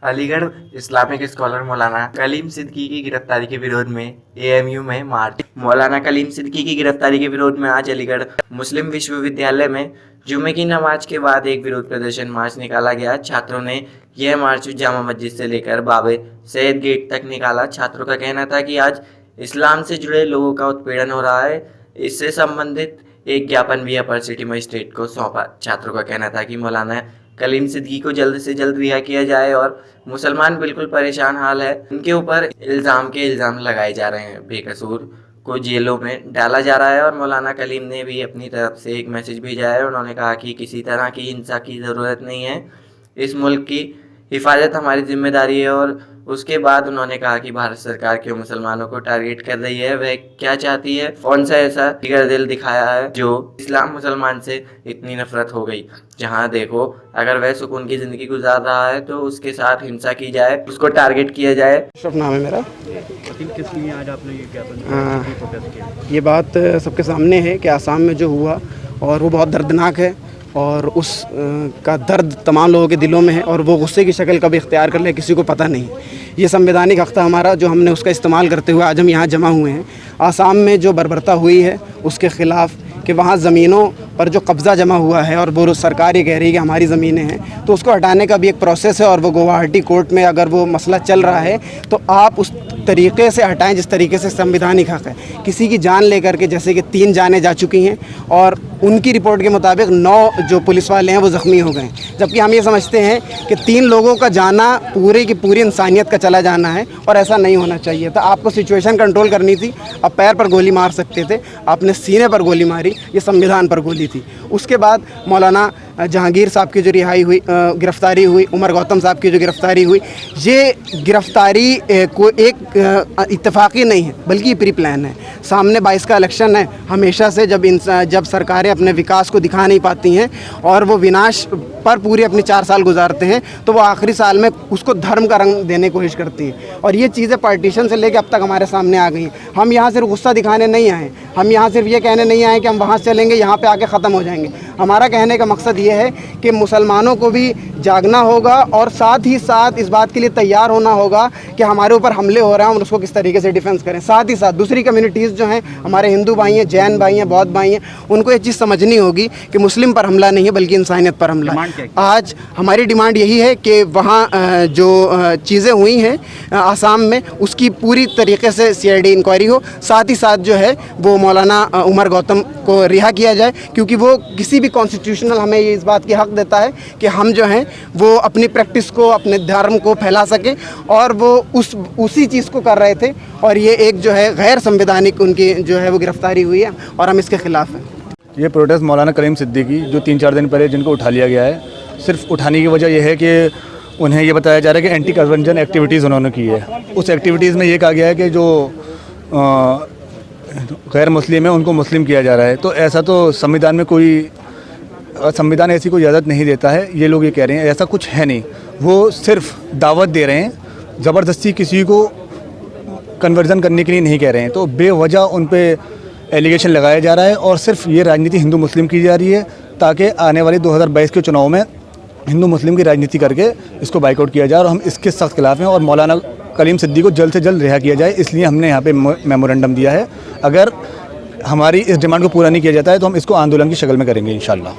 Aligarh Islamic scholar मौलाना कलीम सिद्दीकी की गिरफ्तारी के विरोध में एएमयू में मार्च। मौलाना कलीम सिद्दीकी की गिरफ्तारी के विरोध में आज अलीगढ़ मुस्लिम विश्वविद्यालय में जुमे की नमाज के बाद एक विरोध प्रदर्शन मार्च निकाला गया। छात्रों ने यह मार्च जामा मस्जिद से लेकर बाबे सैयद गेट तक निकाला। छात्रों का कहना था कि आज इस्लाम से जुड़े लोगों का उत्पीड़न हो रहा है। इससे संबंधित एक ज्ञापन भी अपर सिटी मजिस्ट्रेट को सौंपा। छात्रों का कहना था कि मौलाना कलीम सिद्दीकी को जल्द से जल्द रिहा किया जाए और मुसलमान बिल्कुल परेशान हाल है। उनके ऊपर इल्ज़ाम लगाए जा रहे हैं। बेकसूर को जेलों में डाला जा रहा है। और मौलाना कलीम ने भी अपनी तरफ से एक मैसेज भेजा है। उन्होंने कहा कि किसी तरह की हिंसा की ज़रूरत नहीं है, इस मुल्क की हिफाजत हमारी जिम्मेदारी है। और उसके बाद उन्होंने कहा कि भारत सरकार क्यों मुसलमानों को टारगेट कर रही है, वह क्या चाहती है, कौन सा ऐसा जिगर दिल दिखाया है जो इस्लाम मुसलमान से इतनी नफरत हो गई। जहां देखो अगर वह सुकून की ज़िंदगी गुजार रहा है तो उसके साथ हिंसा की जाए, उसको टारगेट किया जाए। अशरफ नाम है मेरा। किस लिए आज आपने ये ज्ञापन ये बात सबके सामने है कि आसाम में जो हुआ और वो बहुत दर्दनाक है और उस का दर्द तमाम लोगों के दिलों में है और वो गुस्से की शक्ल कभी इख्तियार कर ले किसी को पता नहीं। ये संवैधानिक हक़ था हमारा जो हमने उसका इस्तेमाल करते हुए आज हम यहाँ जमा हुए हैं। आसाम में जो बर्बरता हुई है उसके ख़िलाफ़ कि वहाँ ज़मीनों पर जो कब्ज़ा जमा हुआ है और वो सरकार ये कह रही है कि हमारी ज़मीनें हैं, तो उसको हटाने का भी एक प्रोसेस है। और वो गुवाहाटी कोर्ट में अगर वो मसला चल रहा है तो आप उस तरीक़े से हटाएं जिस तरीके से संवैधानिक हक़ है। किसी की जान लेकर के जैसे कि 3 जानें जा चुकी हैं और उनकी रिपोर्ट के मुताबिक 9 जो पुलिस वाले हैं वो ज़ख्मी हो गए, जबकि हम ये समझते हैं कि 3 लोगों का जाना पूरे की पूरी इंसानियत का चला जाना है और ऐसा नहीं होना चाहिए था। आपको सिचुएशन कंट्रोल करनी थी। आप पैर पर गोली मार सकते थे, आपने सीने पर गोली मारी, ये संविधान पर गोली थी। उसके बाद मौलाना जहांगीर साहब की जो गिरफ़्तारी हुई, उमर गौतम साहब की जो गिरफ़्तारी हुई, ये गिरफ़्तारी को एक इत्तेफाकी नहीं है बल्कि प्री प्लान है। सामने 22 का इलेक्शन है। हमेशा से जब सरकारें अपने विकास को दिखा नहीं पाती हैं और वो विनाश पर पूरी अपनी 4 साल गुजारते हैं तो वो आखिरी साल में उसको धर्म का रंग देने की कोशिश करती हैं। और ये चीज़ें पार्टीशन से लेकर अब तक हमारे सामने आ गई हैं। हम यहाँ सिर्फ गुस्सा दिखाने नहीं आए, हम यहाँ सिर्फ ये कहने नहीं आए कि हम वहाँ से चलेंगे, यहाँ पे आके ख़त्म हो जाएंगे। हमारा कहने का मकसद ये है कि मुसलमानों को भी जागना होगा और साथ ही साथ इस बात के लिए तैयार होना होगा कि हमारे ऊपर हमले हो रहे हैं, हम उसको किस तरीके से डिफेंस करें। साथ ही साथ दूसरी कम्युनिटीज़ जो हैं, हमारे हिंदू भाई हैं, जैन भाई हैं, बौद्ध भाई हैं, उनको ये चीज़ समझनी होगी कि मुस्लिम पर हमला नहीं है बल्कि इंसानियत पर हमला है। आज हमारी डिमांड यही है कि वहाँ जो चीज़ें हुई हैं आसाम में उसकी पूरी तरीके से CID इंक्वायरी हो। साथ ही साथ जो है वो मौलाना उमर गौतम को रिहा किया जाए, क्योंकि वो किसी भी कॉन्स्टिट्यूशनल हमें ये इस बात की हक़ देता है कि हम जो हैं वो अपनी प्रैक्टिस को, अपने धर्म को फैला सकें। और वो उसी चीज़ को कर रहे थे और ये एक जो है गैर संवैधानिक उनकी जो है वो गिरफ़्तारी हुई है और हम इसके ख़िलाफ़ हैं। ये प्रोटेस्ट मौलाना कलीम सिद्दीकी जो 3-4 दिन पहले जिनको उठा लिया गया है, सिर्फ उठाने की वजह यह है कि उन्हें ये बताया जा रहा है कि एंटी कन्वर्जन एक्टिविटीज़ उन्होंने की है। उस एक्टिविटीज़ में ये कहा गया है कि जो गैर मुस्लिम है उनको मुस्लिम किया जा रहा है। तो ऐसा तो संविधान ऐसी कोई इजाज़त नहीं देता है। ये लोग ये कह रहे हैं, ऐसा कुछ है नहीं। वो सिर्फ दावत दे रहे हैं, ज़बरदस्ती किसी को कन्वर्जन करने के लिए नहीं कह रहे हैं। तो बेवजह उन पे एलिगेशन लगाया जा रहा है और सिर्फ ये राजनीति हिंदू मुस्लिम की जा रही है ताकि आने वाले 2022 के चुनाव में हिंदू मुस्लिम की राजनीति करके इसको बाइकआउट किया जाए। और हम इसके सख्त खिलाफ हैं और मौलाना कलीम सिद्दीकी को जल्द से जल्द रिहा किया जाए, इसलिए हमने यहाँ पे मेमोरेंडम दिया है। अगर हमारी इस डिमांड को पूरा नहीं किया जाता है तो हम इसको आंदोलन की शक्ल में करेंगे इंशाल्लाह।